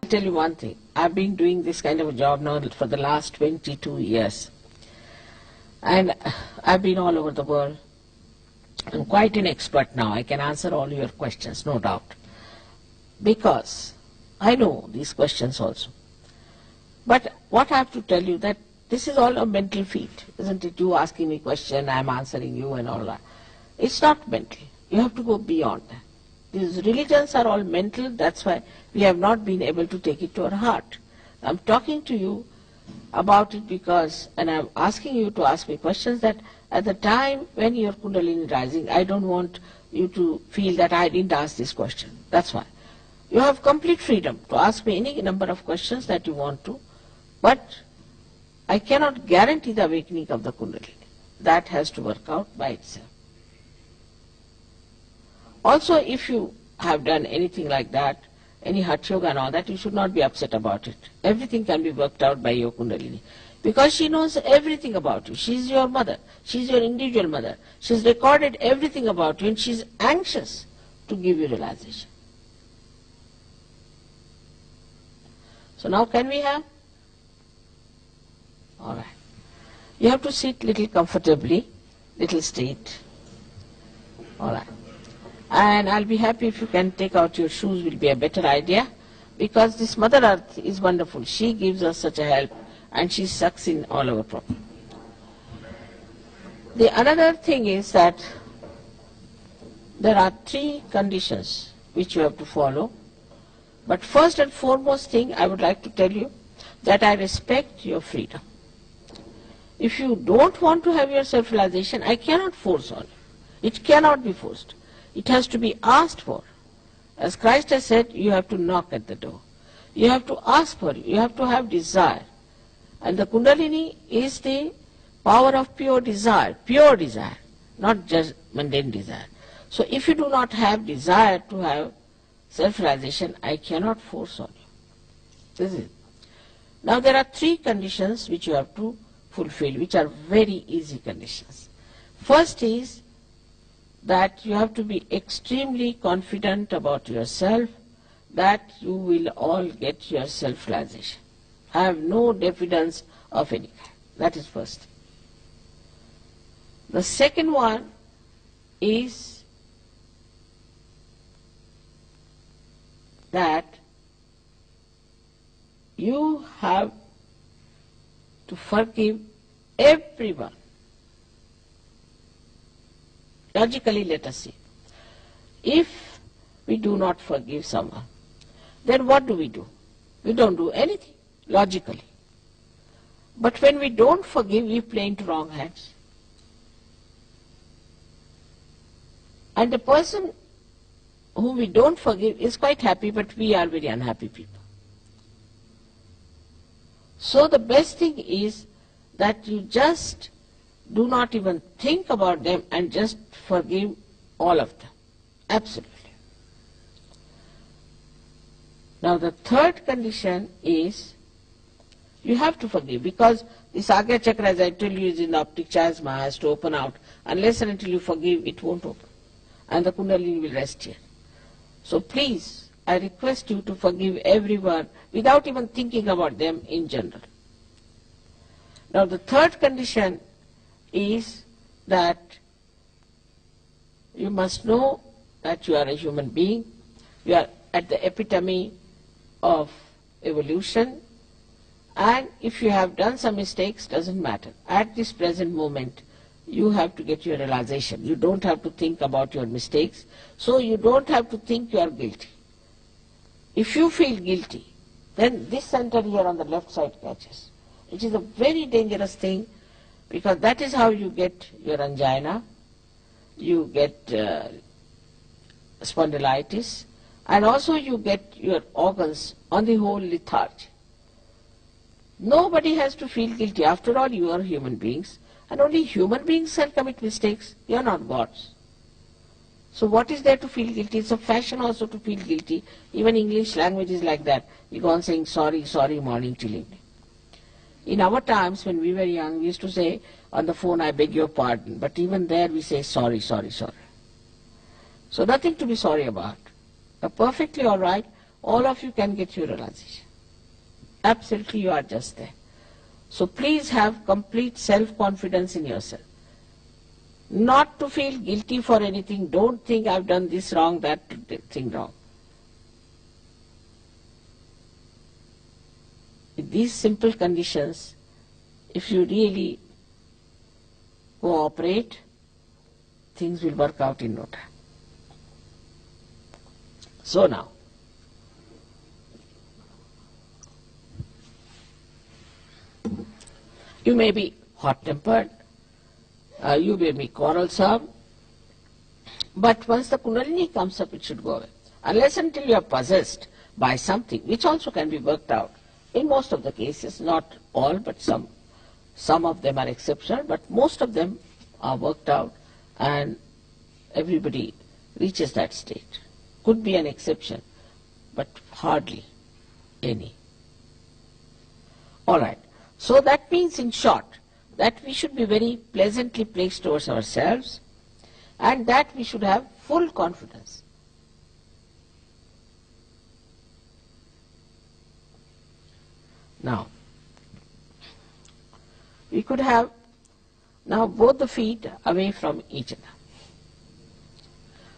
tell you one thing. I've been doing this kind of a job now for the last 22 years. And I've been all over the world. I'm quite an expert now. I can answer all your questions, no doubt. Because I know these questions also. But what I have to tell you that this is all a mental field, isn't it? You asking me question, I'm answering you and all that. It's not mental. You have to go beyond that. These religions are all mental, that's why we have not been able to take it to our heart. I'm talking to you about it because, and I'm asking you to ask me questions that at the time when you're Kundalini rising, I don't want you to feel that I didn't ask this question. That's why. You have complete freedom to ask me any number of questions that you want to, but I cannot guarantee the awakening of the Kundalini. That has to work out by itself. Also, if you have done anything like that, any Hatha Yoga and all that, you should not be upset about it. Everything can be worked out by your Kundalini. Because she knows everything about you. She's your mother. She's your individual mother. She's recorded everything about you and she's anxious to give you realization. So now can we have? Alright. You have to sit little comfortably, little straight. Alright. And I'll be happy if you can take out your shoes, will be a better idea, because this Mother Earth is wonderful. She gives us such a help and she sucks in all our problems. The another thing is that there are 3 conditions which you have to follow. But first and foremost thing I would like to tell you that I respect your freedom. If you don't want to have your self-realization, I cannot force on you. It cannot be forced. It has to be asked for. As Christ has said, you have to knock at the door. You have to ask for it. You have to have desire. And the Kundalini is the power of pure desire, not just mundane desire. So if you do not have desire to have self-realization, I cannot force on you. This is it. Now there are 3 conditions which you have to fulfill, which are very easy conditions. First is that you have to be extremely confident about yourself that you will all get your self-realization. Have no diffidence of any kind. That is first. The second one is that you have to forgive everyone. Logically, let us see. If we do not forgive someone, then what do? We don't do anything, logically. But when we don't forgive, we play into wrong hands. And the person whom we don't forgive is quite happy, but we are very unhappy people. So the best thing is that you just do not even think about them and just forgive all of them. Absolutely. Now the third condition is you have to forgive, because this Agya Chakra, as I tell you, is in the optic chiasma, has to open out. Unless and until you forgive, it won't open. And the Kundalini will rest here. So please, I request you to forgive everyone without even thinking about them in general. Now the third condition is that you must know that you are a human being. You are at the epitome of evolution, and if you have done some mistakes, doesn't matter. At this present moment, you have to get your realization. You don't have to think about your mistakes, so you don't have to think you are guilty. If you feel guilty, then this center here on the left side catches, which is a very dangerous thing, because that is how you get your angina, you get spondylitis, and also you get your organs on the whole lethargy. Nobody has to feel guilty. After all, you are human beings, and only human beings can commit mistakes. You are not gods. So what is there to feel guilty? It's a fashion also to feel guilty. Even English language is like that. You go on saying sorry, sorry, morning till evening. In our times, when we were young, we used to say on the phone, I beg your pardon. But even there we say sorry, sorry, sorry. So nothing to be sorry about. Perfectly all right. all of you can get your realization. Absolutely, you are just there. So please have complete self-confidence in yourself. Not to feel guilty for anything. Don't think I've done this wrong, that thing wrong. With these simple conditions, if you really cooperate, things will work out in no time. So now, you may be hot-tempered, you may be quarrelsome, but once the Kundalini comes up, it should go away. Unless until you are possessed by something, which also can be worked out. In most of the cases, not all, but some of them are exceptional, but most of them are worked out, and everybody reaches that state. Could be an exception, but hardly any. All right. So that means, in short, that we should be very pleasantly placed towards ourselves, and that we should have full confidence. Now, we could have now both the feet away from each other.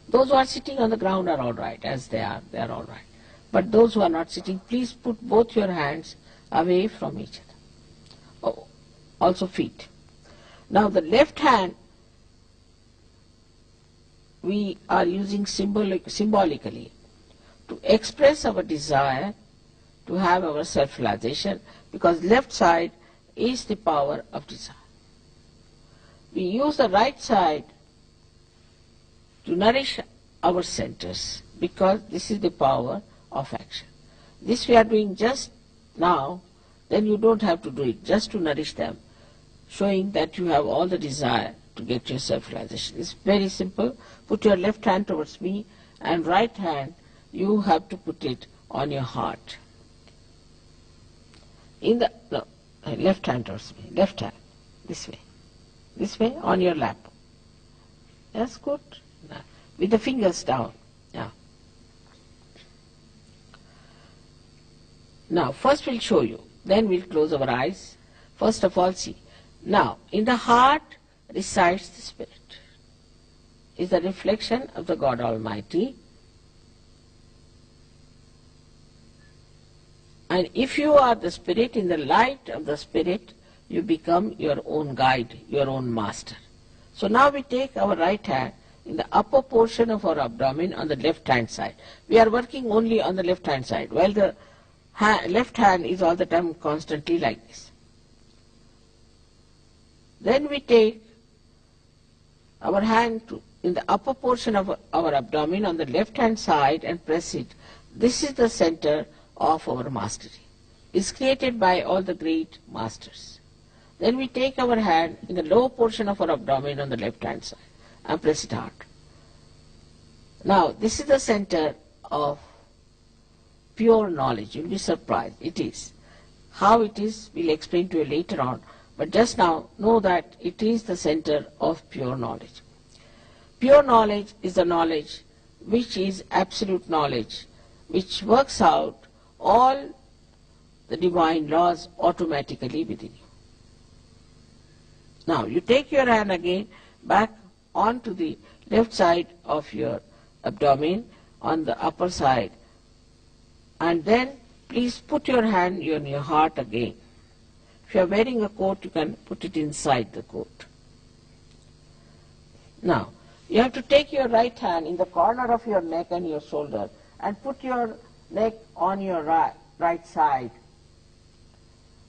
Those who are sitting on the ground are all right, as they are all right. But those who are not sitting, please put both your hands away from each other. Oh, also feet. Now the left hand we are using symbolically to express our desire to have our self-realization, because left side is the power of desire. We use the right side to nourish our centers, because this is the power of action. This we are doing just now, then you don't have to do it, just to nourish them, showing that you have all the desire to get your self-realization. It's very simple. Put your left hand towards me, and right hand you have to put it on your heart. Left hand towards me, left hand, this way, on your lap. That's good. Now, with the fingers down. Now, first we'll show you, then we'll close our eyes. First of all, see. Now, in the heart resides the Spirit. Is the reflection of the God Almighty. And if you are the Spirit, in the light of the Spirit, you become your own guide, your own master. So now we take our right hand in the upper portion of our abdomen on the left-hand side. We are working only on the left-hand side, while the left hand is all the time constantly like this. Then we take our hand in the upper portion of our abdomen on the left-hand side and press it. This is the center of our mastery. It's created by all the great masters. Then we take our hand in the lower portion of our abdomen on the left-hand side and press it hard. Now, this is the center of pure knowledge. You'll be surprised. It is. How it is, we'll explain to you later on. But just now, know that it is the center of pure knowledge. Pure knowledge is the knowledge which is absolute knowledge, which works out all the divine laws automatically within you. Now, you take your hand again back onto the left side of your abdomen on the upper side, and then please put your hand on your heart again. If you are wearing a coat, you can put it inside the coat. Now, you have to take your right hand in the corner of your neck and your shoulder and put your neck on your right side.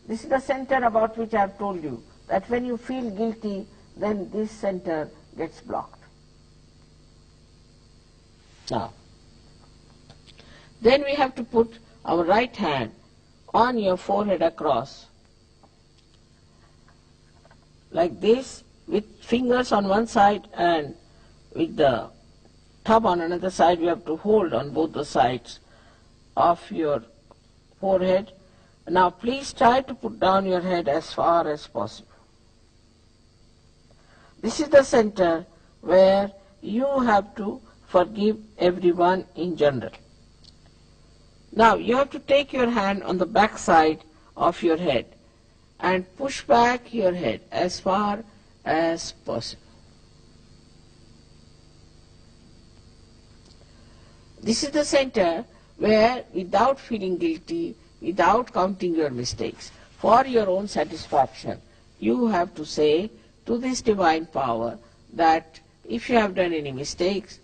This is the center about which I have told you, that when you feel guilty, then this center gets blocked. Now, then we have to put our right hand on your forehead across, like this, with fingers on one side and with the thumb on another side. We have to hold on both the sides of your forehead. Now please try to put down your head as far as possible. This is the center where you have to forgive everyone in general. Now you have to take your hand on the back side of your head and push back your head as far as possible. This is the center where, without feeling guilty, without counting your mistakes, for your own satisfaction, you have to say to this divine power that if you have done any mistakes,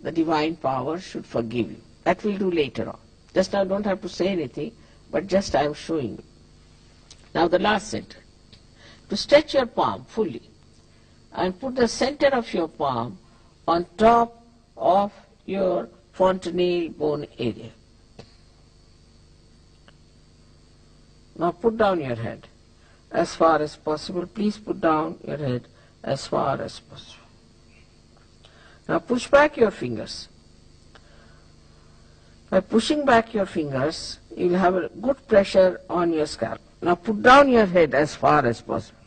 the divine power should forgive you. That we'll do later on. Just now don't have to say anything, but just I am showing you. Now the last center. To stretch your palm fully and put the center of your palm on top of your fontanel bone area. Now put down your head as far as possible. Please put down your head as far as possible. Now push back your fingers. By pushing back your fingers, you will have a good pressure on your scalp. Now put down your head as far as possible.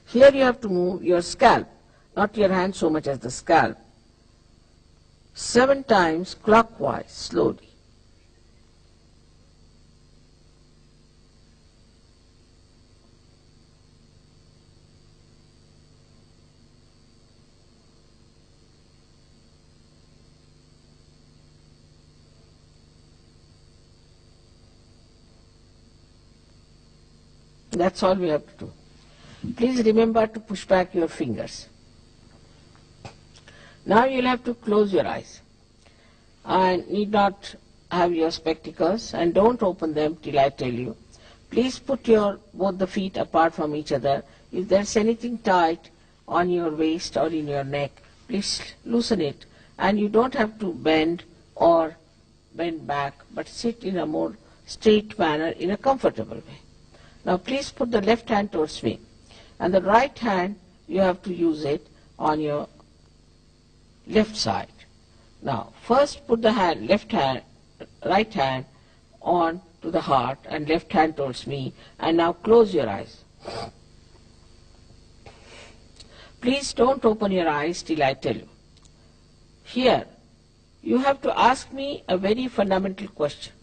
Here you have to move your scalp, not your hand so much as the scalp, 7 times clockwise, slowly. That's all we have to do. Please remember to push back your fingers. Now you'll have to close your eyes and need not have your spectacles and don't open them till I tell you. Please put both the feet apart from each other. If there's anything tight on your waist or in your neck, please loosen it, and you don't have to bend or bend back, but sit in a more straight manner in a comfortable way. Now please put the left hand towards me, and the right hand you have to use it on your left side. Now first put the right hand on to the heart and left hand towards me, and now close your eyes. Please don't open your eyes till I tell you. Here you have to ask me a very fundamental question.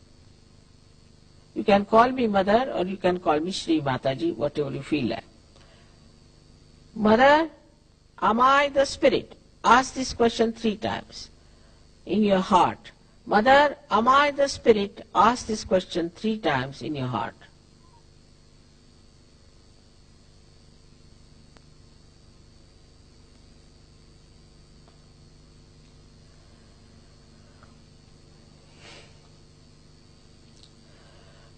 You can call me Mother or you can call me Shri Mataji, whatever you feel like. Mother, am I the spirit? Ask this question 3 times in your heart. Mother, am I the spirit? Ask this question 3 times in your heart.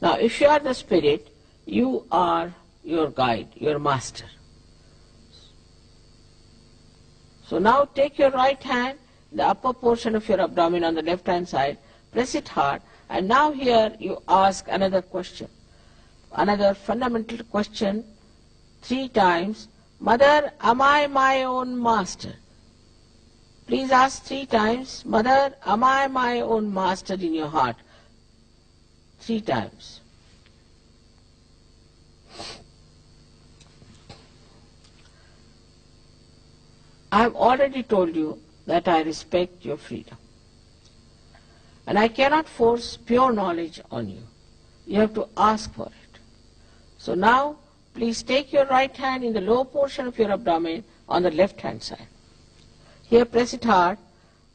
Now, if you are the spirit, you are your guide, your master. So now take your right hand, the upper portion of your abdomen on the left hand side, press it hard, and now here you ask another question, another fundamental question 3 times. Mother, am I my own master? Please ask 3 times. Mother, am I my own master in your heart? 3 times. I have already told you that I respect your freedom. And I cannot force pure knowledge on you. You have to ask for it. So now, please take your right hand in the lower portion of your abdomen on the left hand side. Here press it hard,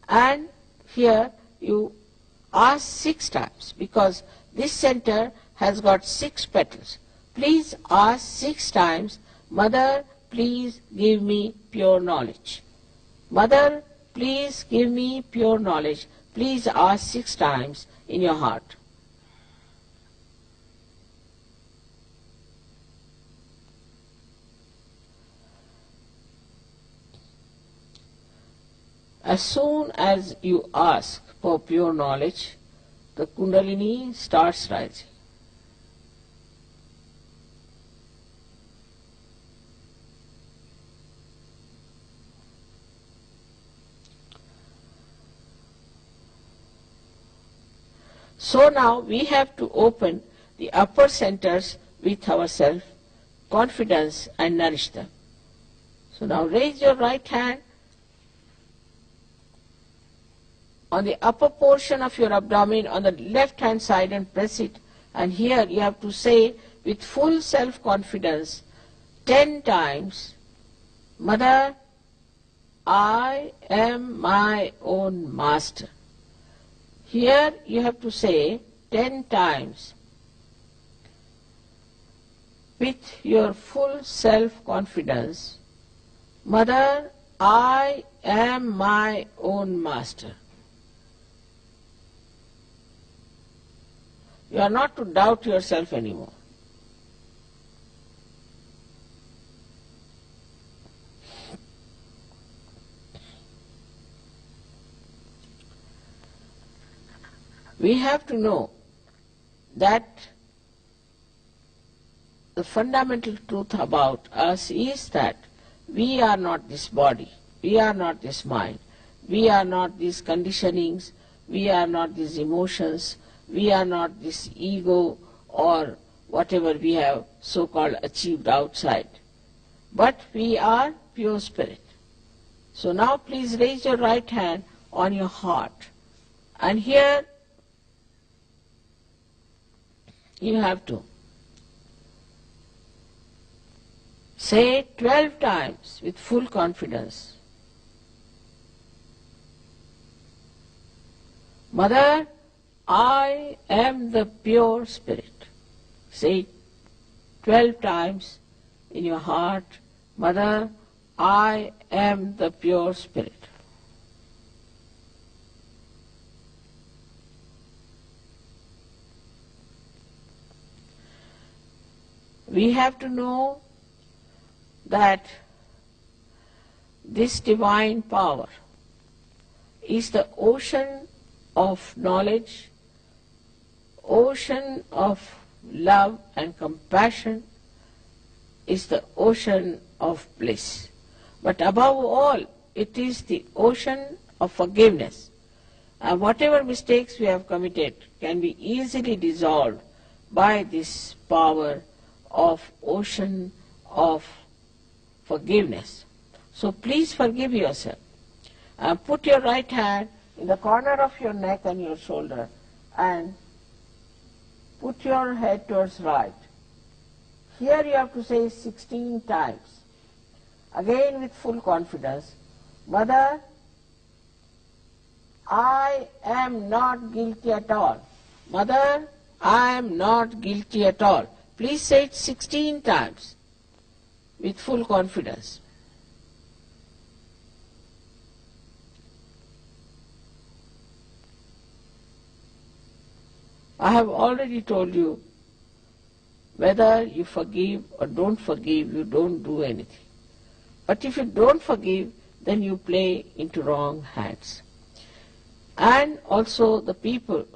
and here you ask 6 times, because this center has got 6 petals. Please ask 6 times, Mother, please give me pure knowledge. Mother, please give me pure knowledge. Please ask 6 times in your heart. As soon as you ask for pure knowledge, the Kundalini starts rising. So now we have to open the upper centers with our self-confidence and nourish them. So now raise your right hand on the upper portion of your abdomen on the left hand side and press it. And here you have to say with full self-confidence 10 times, Mother, I am my own master. Here you have to say 10 times with your full self-confidence, Mother, I am my own master. You are not to doubt yourself anymore. We have to know that the fundamental truth about us is that we are not this body, we are not this mind, we are not these conditionings, we are not these emotions, we are not this ego or whatever we have so-called achieved outside, but we are pure spirit. So now please raise your right hand on your heart, and here you have to say 12 times with full confidence, Mother, I am the pure spirit. Say it 12 times in your heart, Mother, I am the pure spirit. We have to know that this divine power is the ocean of knowledge, ocean of love and compassion, is the ocean of bliss. But above all, it is the ocean of forgiveness. And whatever mistakes we have committed can be easily dissolved by this power of ocean of forgiveness. So please forgive yourself. And put your right hand in the corner of your neck and your shoulder and put your head towards right. Here you have to say 16 times. Again with full confidence, Mother, I am not guilty at all. Mother, I am not guilty at all. Please say it 16 times with full confidence. I have already told you, whether you forgive or don't forgive, you don't do anything. But if you don't forgive, then you play into wrong hands. And also the people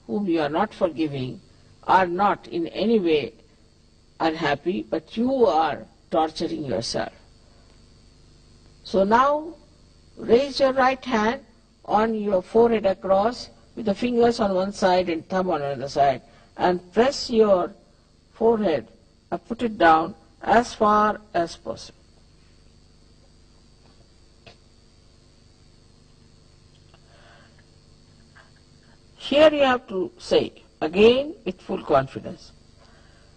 whom you are not forgiving are not in any way unhappy, but you are torturing yourself. So now raise your right hand on your forehead across with the fingers on one side and thumb on another side, and press your forehead and put it down as far as possible. Here you have to say again with full confidence,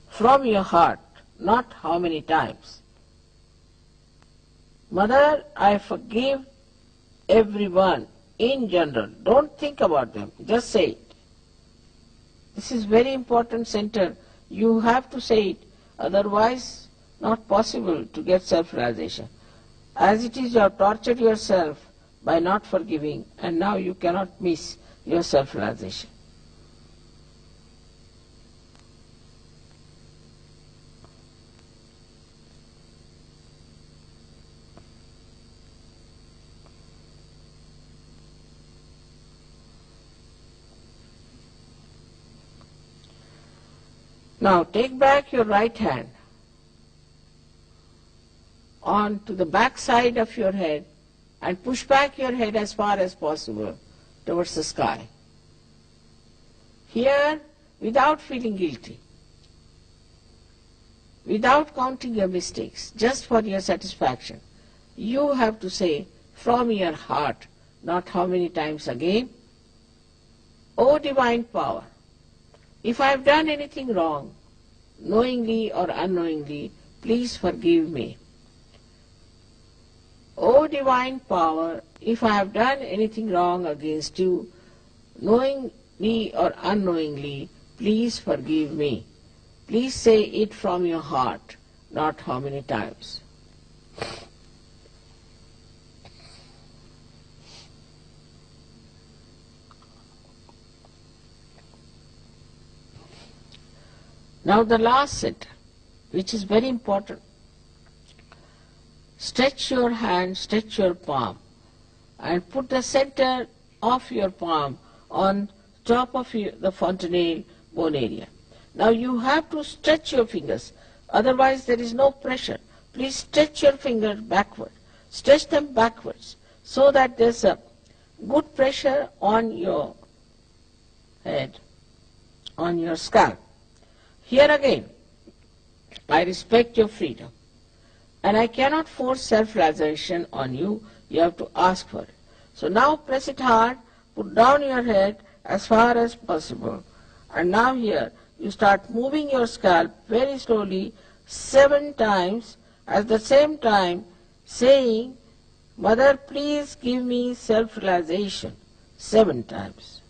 from your heart, not how many times. Mother, I forgive everyone in general. Don't think about them, just say it. This is very important center. You have to say it, otherwise not possible to get self-realization. As it is, you have tortured yourself by not forgiving, and now you cannot miss your self-realization. Now take back your right hand on to the back side of your head and push back your head as far as possible towards the sky. Here, without feeling guilty, without counting your mistakes, just for your satisfaction, you have to say from your heart, not how many times again, O divine power, if I have done anything wrong, knowingly or unknowingly, please forgive me. O divine power, if I have done anything wrong against you, knowingly or unknowingly, please forgive me. Please say it from your heart, not how many times. Now the last center, which is very important. Stretch your hand, stretch your palm, and put the center of your palm on top of the fontanel bone area. Now you have to stretch your fingers, otherwise there is no pressure. Please stretch your fingers backward. Stretch them backwards so that there's a good pressure on your head, on your scalp. Here again, I respect your freedom, and I cannot force self-realization on you. You have to ask for it. So now press it hard, put down your head as far as possible, and now here you start moving your scalp very slowly 7 times, at the same time saying, Mother, please give me self-realization, 7 times.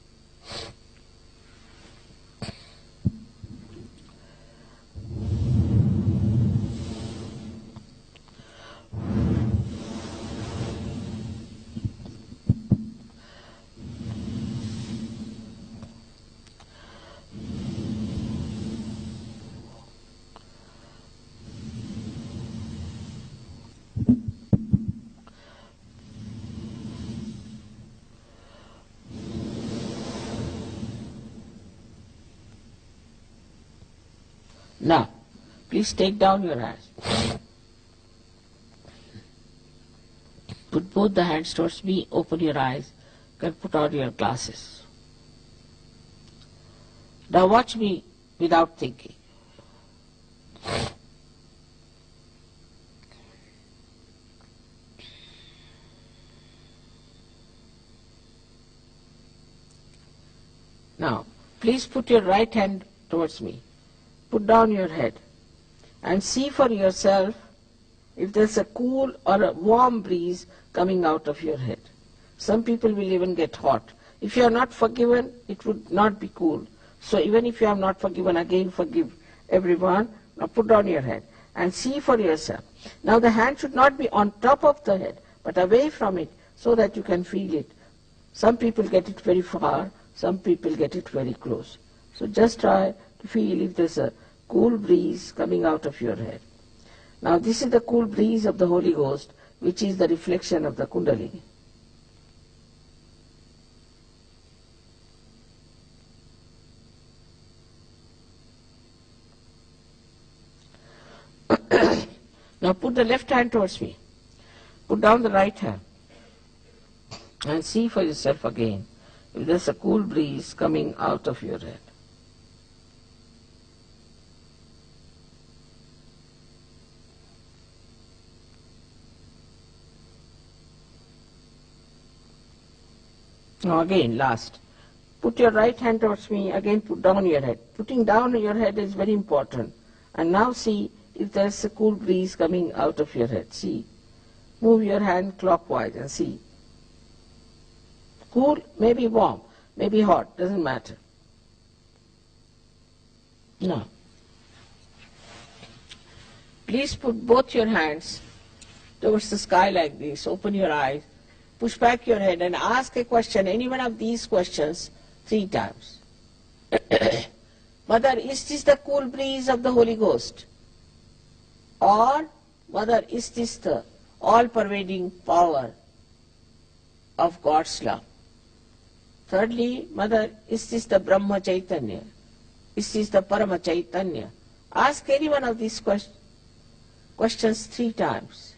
Now, please take down your hands. Put both the hands towards me, open your eyes, you can put on your glasses. Now watch me without thinking. Now, please put your right hand towards me. Put down your head and see for yourself if there's a cool or a warm breeze coming out of your head. Some people will even get hot. If you are not forgiven, it would not be cool. So even if you are not forgiven, again forgive everyone. Now put down your head and see for yourself. Now the hand should not be on top of the head, but away from it so that you can feel it. Some people get it very far, some people get it very close. So just try to feel if there's a cool breeze coming out of your head. Now this is the cool breeze of the Holy Ghost, which is the reflection of the Kundalini. Now put the left hand towards me. Put down the right hand and see for yourself again if there's a cool breeze coming out of your head. Now again, last. Put your right hand towards me, again put down your head. Putting down your head is very important. And now see if there's a cool breeze coming out of your head. See. Move your hand clockwise and see. Cool, maybe warm, maybe hot, doesn't matter. Now, please put both your hands towards the sky like this. Open your eyes. Push back your head and ask a question, any one of these questions, 3 times. Mother, is this the cool breeze of the Holy Ghost? Or, Mother, is this the all-pervading power of God's love? Thirdly, Mother, is this the Brahma Chaitanya? Is this the Parama Chaitanya? Ask any one of these questions 3 times,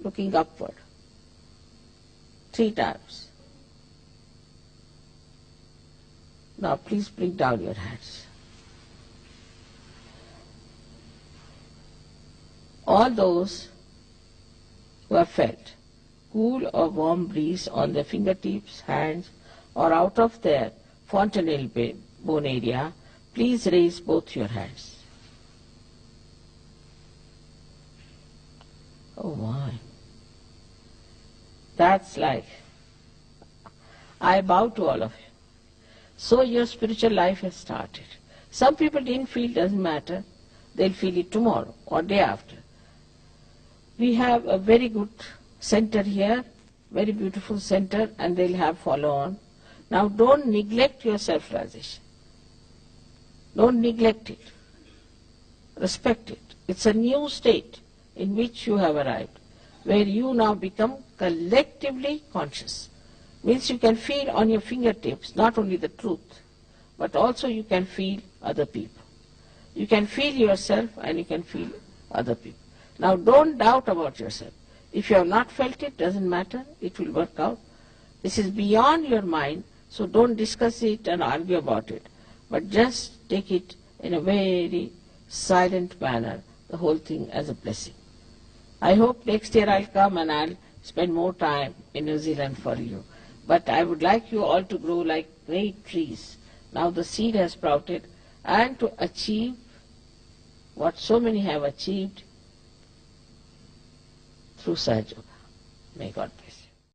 looking upward. 3 times. Now please bring down your hands. All those who have felt cool or warm breeze on their fingertips, hands, or out of their fontanel bone area, please raise both your hands. Oh my. That's life. I bow to all of you. So your spiritual life has started. Some people didn't feel, doesn't matter. They'll feel it tomorrow or day after. We have a very good center here, very beautiful center, and they'll have follow on. Now don't neglect your self-realization. Don't neglect it. Respect it. It's a new state in which you have arrived, where you now become collectively conscious. Means you can feel on your fingertips not only the truth, but also you can feel other people. You can feel yourself and you can feel other people. Now don't doubt about yourself. If you have not felt it, doesn't matter, it will work out. This is beyond your mind, so don't discuss it and argue about it, but just take it in a very silent manner, the whole thing as a blessing. I hope next year I'll come and I'll spend more time in New Zealand for you. But I would like you all to grow like great trees. Now the seed has sprouted, and to achieve what so many have achieved through Sahaja Yoga. May God bless you.